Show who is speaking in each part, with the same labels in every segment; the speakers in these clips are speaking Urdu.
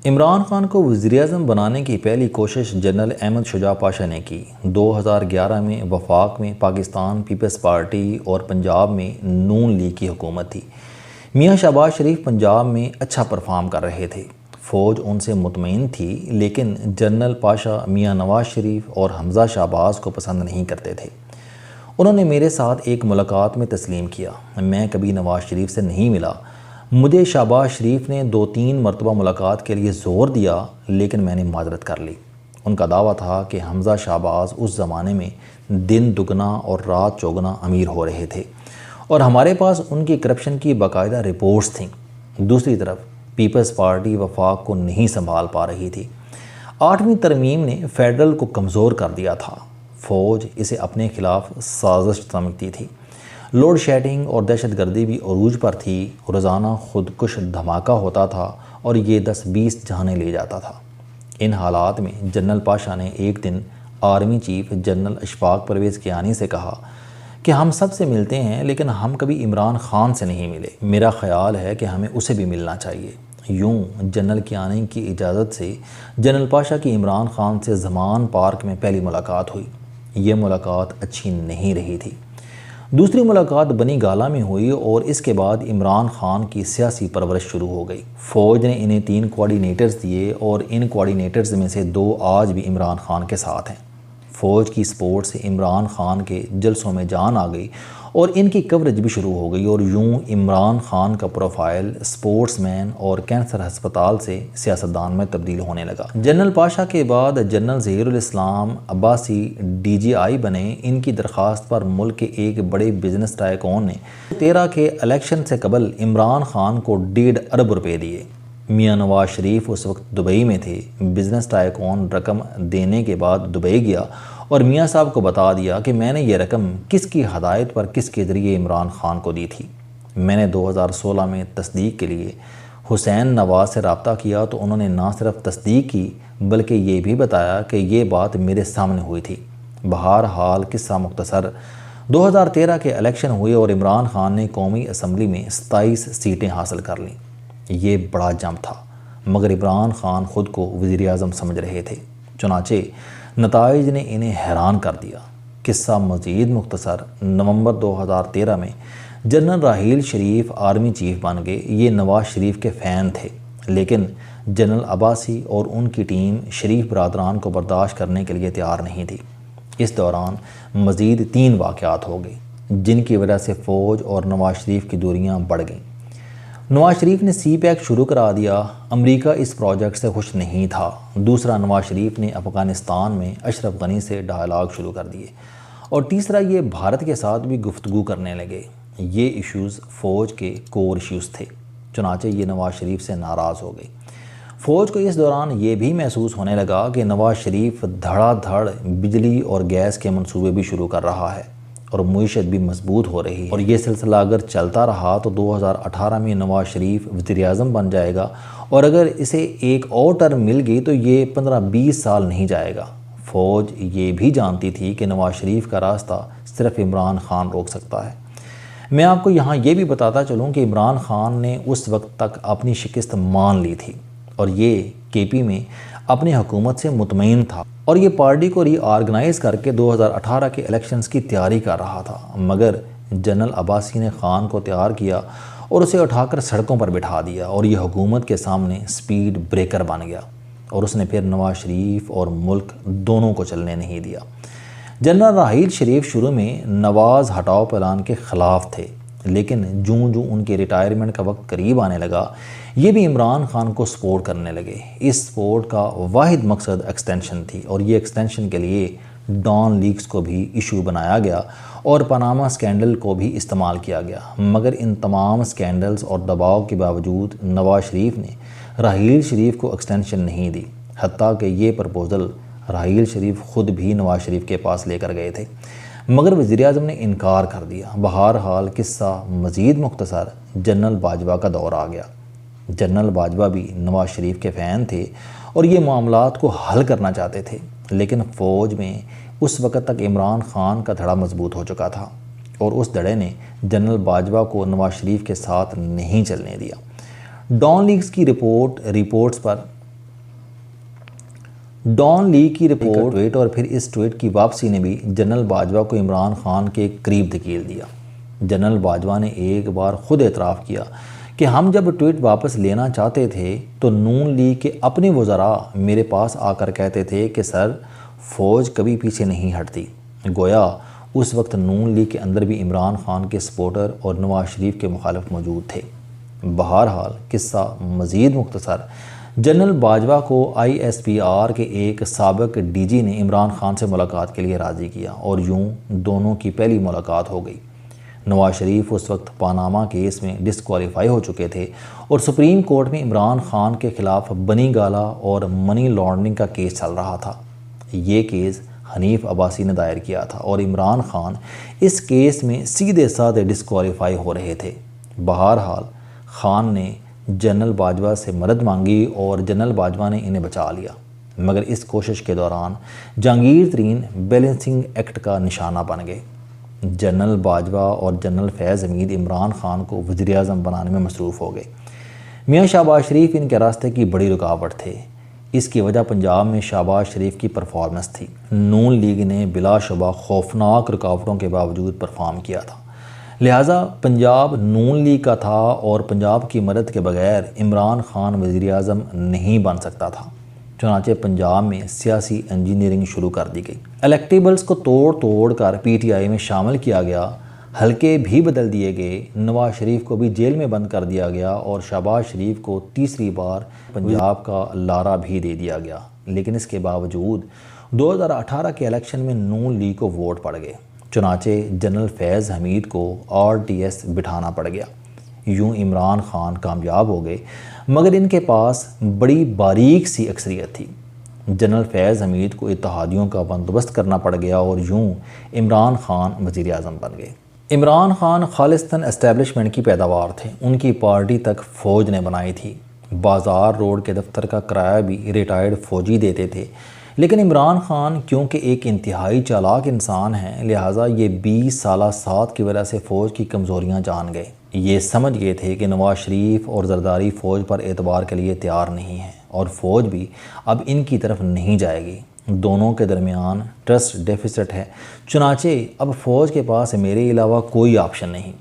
Speaker 1: عمران خان کو وزیراعظم بنانے کی پہلی کوشش جنرل احمد شجاع پاشا نے کی۔ 2011 میں وفاق میں پاکستان پیپلز پارٹی اور پنجاب میں نون لیگ کی حکومت تھی۔ میاں شہباز شریف پنجاب میں اچھا پرفارم کر رہے تھے، فوج ان سے مطمئن تھی، لیکن جنرل پاشا میاں نواز شریف اور حمزہ شہباز کو پسند نہیں کرتے تھے۔ انہوں نے میرے ساتھ ایک ملاقات میں تسلیم کیا۔ میں کبھی نواز شریف سے نہیں ملا۔ مجھے شہباز شریف نے 2-3 مرتبہ ملاقات کے لیے زور دیا، لیکن میں نے معذرت کر لی۔ ان کا دعویٰ تھا کہ حمزہ شہباز اس زمانے میں دن دگنا اور رات چوگنا امیر ہو رہے تھے اور ہمارے پاس ان کی کرپشن کی باقاعدہ رپورٹس تھیں۔ دوسری طرف پیپلز پارٹی وفاق کو نہیں سنبھال پا رہی تھی۔ 8ویں ترمیم نے فیڈرل کو کمزور کر دیا تھا۔ فوج اسے اپنے خلاف سازش سمجھتی تھی۔ لوڈ شیڈنگ اور دہشت گردی بھی عروج پر تھی۔ روزانہ خودکش دھماکہ ہوتا تھا اور یہ 10-20 جانیں لے جاتا تھا۔ ان حالات میں جنرل پاشا نے ایک دن army chief general Ashfaq Parvez Kayani سے کہا کہ ہم سب سے ملتے ہیں، لیکن ہم کبھی عمران خان سے نہیں ملے۔ میرا خیال ہے کہ ہمیں اسے بھی ملنا چاہیے۔ یوں جنرل کیانی کی اجازت سے جنرل پاشا کی عمران خان سے زمان پارک میں پہلی ملاقات ہوئی۔ یہ ملاقات اچھی نہیں رہی تھی۔ دوسری ملاقات بنی گالہ میں ہوئی اور اس کے بعد عمران خان کی سیاسی پرورش شروع ہو گئی۔ فوج نے انہیں 3 کوارڈینیٹرز دیے اور ان کوارڈینیٹرز میں سے 2 آج بھی عمران خان کے ساتھ ہیں۔ فوج کی سپورٹ سے عمران خان کے جلسوں میں جان آ گئی اور ان کی کوریج بھی شروع ہو گئی اور یوں عمران خان کا پروفائل سپورٹس مین اور کینسر ہسپتال سے سیاستدان میں تبدیل ہونے لگا۔ جنرل پاشا کے بعد جنرل ظہیر الاسلام عباسی DGI بنے۔ ان کی درخواست پر ملک کے ایک بڑے بزنس ٹائکون نے 13 کے الیکشن سے قبل عمران خان کو 1.5 ارب روپے دیے۔ میاں نواز شریف اس وقت دبئی میں تھے۔ بزنس ٹائکون رقم دینے کے بعد دبئی گیا اور میاں صاحب کو بتا دیا کہ میں نے یہ رقم کس کی ہدایت پر کس کے ذریعے عمران خان کو دی تھی۔ میں نے 2016 میں تصدیق کے لیے حسین نواز سے رابطہ کیا تو انہوں نے نہ صرف تصدیق کی بلکہ یہ بھی بتایا کہ یہ بات میرے سامنے ہوئی تھی۔ بہرحال قصہ مختصر، 2013 کے الیکشن ہوئے اور عمران خان نے قومی اسمبلی میں 27 سیٹیں حاصل کر لیں۔ یہ بڑا جمپ تھا، مگر عمران خان خود کو وزیر اعظم سمجھ رہے تھے، چنانچہ نتائج نے انہیں حیران کر دیا۔ قصہ مزید مختصر، نومبر 2013 میں general Raheel Sharif army chief بن گئے۔ یہ نواز شریف کے فین تھے، لیکن جنرل عباسی اور ان کی ٹیم شریف برادران کو برداشت کرنے کے لیے تیار نہیں تھی۔ اس دوران مزید 3 واقعات ہو گئے جن کی وجہ سے فوج اور نواز شریف کی دوریاں بڑھ گئیں۔ نواز شریف نے سی پیک شروع کرا دیا۔ امریکہ اس پروجیکٹ سے خوش نہیں تھا۔ دوسرا، نواز شریف نے افغانستان میں اشرف غنی سے ڈائلاگ شروع کر دیے اور تیسرا، یہ بھارت کے ساتھ بھی گفتگو کرنے لگے۔ یہ ایشوز فوج کے کور ایشوز تھے، چنانچہ یہ نواز شریف سے ناراض ہو گئی۔ فوج کو اس دوران یہ بھی محسوس ہونے لگا کہ نواز شریف دھڑا دھڑ بجلی اور گیس کے منصوبے بھی شروع کر رہا ہے اور معیشت بھی مضبوط ہو رہی ہے، اور یہ سلسلہ اگر چلتا رہا تو 2018 میں نواز شریف وزیر اعظم بن جائے گا، اور اگر اسے ایک اور ٹرم مل گئی تو یہ 15-20 سال نہیں جائے گا۔ فوج یہ بھی جانتی تھی کہ نواز شریف کا راستہ صرف عمران خان روک سکتا ہے۔ میں آپ کو یہاں یہ بھی بتاتا چلوں کہ عمران خان نے اس وقت تک اپنی شکست مان لی تھی اور یہ KP میں اپنی حکومت سے مطمئن تھا اور یہ پارٹی کو ری آرگنائز کر کے 2018 کے الیکشنز کی تیاری کر رہا تھا، مگر جنرل عباسی نے خان کو تیار کیا اور اسے اٹھا کر سڑکوں پر بٹھا دیا اور یہ حکومت کے سامنے سپیڈ بریکر بن گیا اور اس نے پھر نواز شریف اور ملک دونوں کو چلنے نہیں دیا۔ جنرل راحیل شریف شروع میں نواز ہٹاؤ پلان کے خلاف تھے، لیکن جوں ان کے ریٹائرمنٹ کا وقت قریب آنے لگا، یہ بھی عمران خان کو سپورٹ کرنے لگے۔ اس سپورٹ کا واحد مقصد ایکسٹینشن تھی اور یہ ایکسٹینشن کے لیے ڈان لیکس کو بھی ایشو بنایا گیا اور پاناما سکینڈل کو بھی استعمال کیا گیا، مگر ان تمام سکینڈلز اور دباؤ کے باوجود نواز شریف نے راحیل شریف کو ایکسٹینشن نہیں دی، حتیٰ کہ یہ پرپوزل راحیل شریف خود بھی نواز شریف کے پاس لے کر گئے تھے، مگر وزیر اعظم نے انکار کر دیا۔ بہرحال قصہ مزید مختصر، جنرل باجوہ کا دور آ گیا۔ جنرل باجوہ بھی نواز شریف کے فین تھے اور یہ معاملات کو حل کرنا چاہتے تھے، لیکن فوج میں اس وقت تک عمران خان کا دھڑا مضبوط ہو چکا تھا اور اس دھڑے نے جنرل باجوہ کو نواز شریف کے ساتھ نہیں چلنے دیا۔ ڈان لیکس کی رپورٹس پر ڈان لیگ کی رپورٹ ٹویٹ اور پھر اس ٹویٹ کی واپسی نے بھی جنرل باجوہ کو عمران خان کے قریب دھکیل دیا۔ جنرل باجوہ نے ایک بار خود اعتراف کیا کہ ہم جب ٹویٹ واپس لینا چاہتے تھے تو نون لیگ کے اپنے وزراء میرے پاس آ کر کہتے تھے کہ سر فوج کبھی پیچھے نہیں ہٹتی۔ گویا اس وقت نون لیگ کے اندر بھی عمران خان کے سپورٹر اور نواز شریف کے مخالف موجود تھے۔ بہرحال قصہ مزید مختصر، جنرل باجوہ کو ISPR کے ایک سابق DG نے عمران خان سے ملاقات کے لیے راضی کیا اور یوں دونوں کی پہلی ملاقات ہو گئی۔ نواز شریف اس وقت پاناما کیس میں ڈسکوالیفائی ہو چکے تھے اور سپریم کورٹ میں عمران خان کے خلاف بنی گالا اور منی لانڈرنگ کا کیس چل رہا تھا۔ یہ کیس حنیف عباسی نے دائر کیا تھا اور عمران خان اس کیس میں سیدھے سادھے ڈسکوالیفائی ہو رہے تھے۔ بہرحال خان نے جنرل باجوہ سے مدد مانگی اور جنرل باجوہ نے انہیں بچا لیا، مگر اس کوشش کے دوران جہانگیر ترین بیلنسنگ ایکٹ کا نشانہ بن گئے۔ جنرل باجوہ اور جنرل فیض حمید عمران خان کو وزیر اعظم بنانے میں مصروف ہو گئے۔ میاں شہباز شریف ان کے راستے کی بڑی رکاوٹ تھے۔ اس کی وجہ پنجاب میں شہباز شریف کی پرفارمنس تھی۔ نون لیگ نے بلا شبہ خوفناک رکاوٹوں کے باوجود پرفارم کیا تھا، لہٰذا پنجاب نون لیگ کا تھا اور پنجاب کی مدد کے بغیر عمران خان وزیر اعظم نہیں بن سکتا تھا۔ چنانچہ پنجاب میں سیاسی انجینئرنگ شروع کر دی گئی۔ الیکٹیبلز کو توڑ کر PTI میں شامل کیا گیا، حلقے بھی بدل دیے گئے، نواز شریف کو بھی جیل میں بند کر دیا گیا اور شہباز شریف کو تیسری بار پنجاب کا لارا بھی دے دیا گیا۔ لیکن اس کے باوجود 2018 کے الیکشن میں نون لیگ کو ووٹ پڑ گئے، چنانچہ جنرل فیض حمید کو RTS بٹھانا پڑ گیا۔ یوں عمران خان کامیاب ہو گئے، مگر ان کے پاس بڑی باریک سی اکثریت تھی۔ جنرل فیض حمید کو اتحادیوں کا بندوبست کرنا پڑ گیا اور یوں عمران خان وزیر اعظم بن گئے۔ عمران خان خالصتاً اسٹیبلشمنٹ کی پیداوار تھے، ان کی پارٹی تک فوج نے بنائی تھی۔ بازار روڈ کے دفتر کا کرایہ بھی ریٹائرڈ فوجی دیتے تھے، لیکن عمران خان کیونکہ ایک انتہائی چالاک انسان ہیں، لہٰذا یہ 20 سالہ ساتھ کی وجہ سے فوج کی کمزوریاں جان گئے۔ یہ سمجھ گئے تھے کہ نواز شریف اور زرداری فوج پر اعتبار کے لیے تیار نہیں ہیں اور فوج بھی اب ان کی طرف نہیں جائے گی۔ دونوں کے درمیان ٹرسٹ ڈیفیسٹ ہے، چنانچہ اب فوج کے پاس میرے علاوہ کوئی آپشن نہیں۔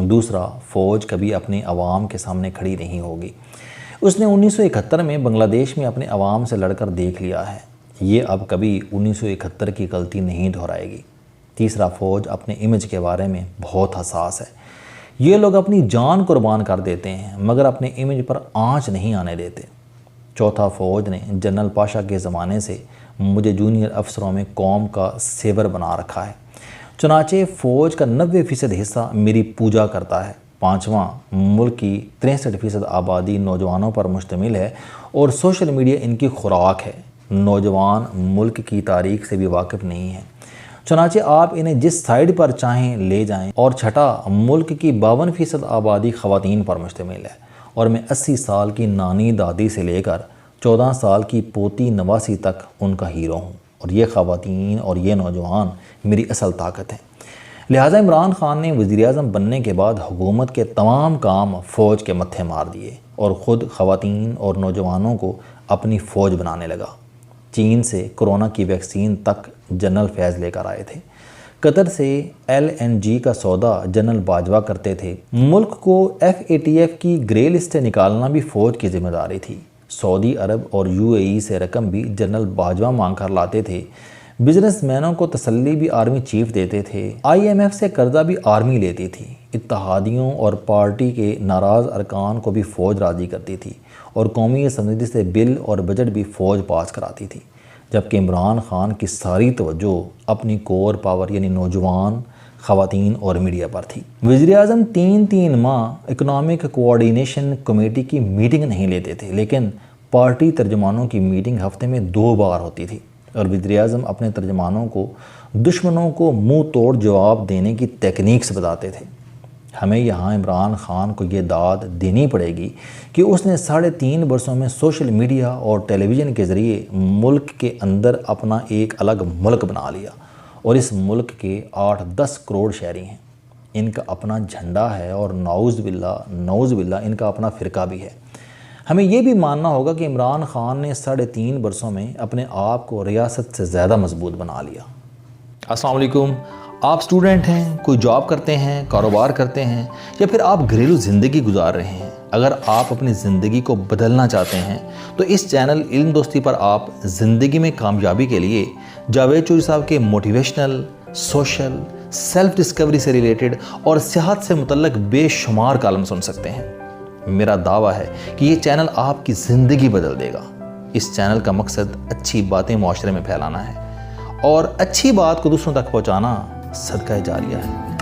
Speaker 1: دوسرا، فوج کبھی اپنے عوام کے سامنے کھڑی نہیں ہوگی۔ اس نے 1971 میں بنگلہ دیش میں اپنے عوام سے لڑ کر دیکھ لیا ہے، یہ اب کبھی 1971 کی غلطی نہیں دہرائے گی۔ تیسرا، فوج اپنے امیج کے بارے میں بہت حساس ہے۔ یہ لوگ اپنی جان قربان کر دیتے ہیں مگر اپنے امیج پر آنچ نہیں آنے دیتے۔ چوتھا، فوج نے جنرل پاشا کے زمانے سے مجھے جونیئر افسروں میں قوم کا سیور بنا رکھا ہے، چنانچہ فوج کا 90% حصہ میری پوجا کرتا ہے۔ پانچواں، ملک کی 63% آبادی نوجوانوں پر مشتمل ہے اور سوشل میڈیا ان کی خوراک ہے۔ نوجوان ملک کی تاریخ سے بھی واقف نہیں ہیں، چنانچہ آپ انہیں جس سائیڈ پر چاہیں لے جائیں۔ اور چھٹا، ملک کی 52% آبادی خواتین پر مشتمل ہے اور میں 80 سال کی نانی دادی سے لے کر 14 سال کی پوتی نواسی تک ان کا ہیرو ہوں، اور یہ خواتین اور یہ نوجوان میری اصل طاقت ہیں۔ لہٰذا عمران خان نے وزیر اعظم بننے کے بعد حکومت کے تمام کام فوج کے متھے مار دیے اور خود خواتین اور نوجوانوں کو اپنی فوج بنانے لگا۔ چین سے کورونا کی ویکسین تک جنرل فیض لے کر آئے تھے۔ قطر سے LNG کا سودا جنرل باجوہ کرتے تھے۔ ملک کو FATF کی گرے لسٹیں نکالنا بھی فوج کی ذمہ داری تھی۔ سعودی عرب اور UAE سے رقم بھی جنرل باجوہ مانگ کر لاتے تھے۔ بزنس مینوں کو تسلی بھی آرمی چیف دیتے تھے۔ IMF سے قرضہ بھی آرمی لیتی تھی۔ اتحادیوں اور پارٹی کے ناراض ارکان کو بھی فوج راضی کرتی تھی اور قومی اسمبلی سے بل اور بجٹ بھی فوج پاس کراتی تھی، جبکہ عمران خان کی ساری توجہ اپنی کور پاور یعنی نوجوان، خواتین اور میڈیا پر تھی۔ وزیر اعظم 3 ماہ اکنامک کوآرڈینیشن کمیٹی کی میٹنگ نہیں لیتے تھے، لیکن پارٹی ترجمانوں کی میٹنگ ہفتے میں 2 بار ہوتی تھی اور وزیر اعظم اپنے ترجمانوں کو دشمنوں کو منہ توڑ جواب دینے کی ٹیکنیکس بتاتے تھے۔ ہمیں یہاں عمران خان کو یہ داد دینی پڑے گی کہ اس نے 3.5 برسوں میں سوشل میڈیا اور ٹیلی ویژن کے ذریعے ملک کے اندر اپنا ایک الگ ملک بنا لیا، اور اس ملک کے 8-10 کروڑ شہری ہیں۔ ان کا اپنا جھنڈا ہے اور نعوذ باللہ ان کا اپنا فرقہ بھی ہے۔ ہمیں یہ بھی ماننا ہوگا کہ عمران خان نے 3.5 برسوں میں اپنے آپ کو ریاست سے زیادہ مضبوط بنا لیا۔ السلام علیکم، آپ سٹوڈنٹ ہیں، کوئی جاب کرتے ہیں، کاروبار کرتے ہیں، یا پھر آپ گھریلو زندگی گزار رہے ہیں۔ اگر آپ اپنی زندگی کو بدلنا چاہتے ہیں تو اس چینل علم دوستی پر آپ زندگی میں کامیابی کے لیے جاوید چوہدری صاحب کے موٹیویشنل، سوشل، سیلف ڈسکوری سے ریلیٹڈ اور صحت سے متعلق بے شمار کالم سن سکتے ہیں۔ میرا دعویٰ ہے کہ یہ چینل آپ کی زندگی بدل دے گا۔ اس چینل کا مقصد اچھی باتیں معاشرے میں پھیلانا ہے اور اچھی بات کو دوسروں تک پہنچانا صدقہ جاریہ ہے۔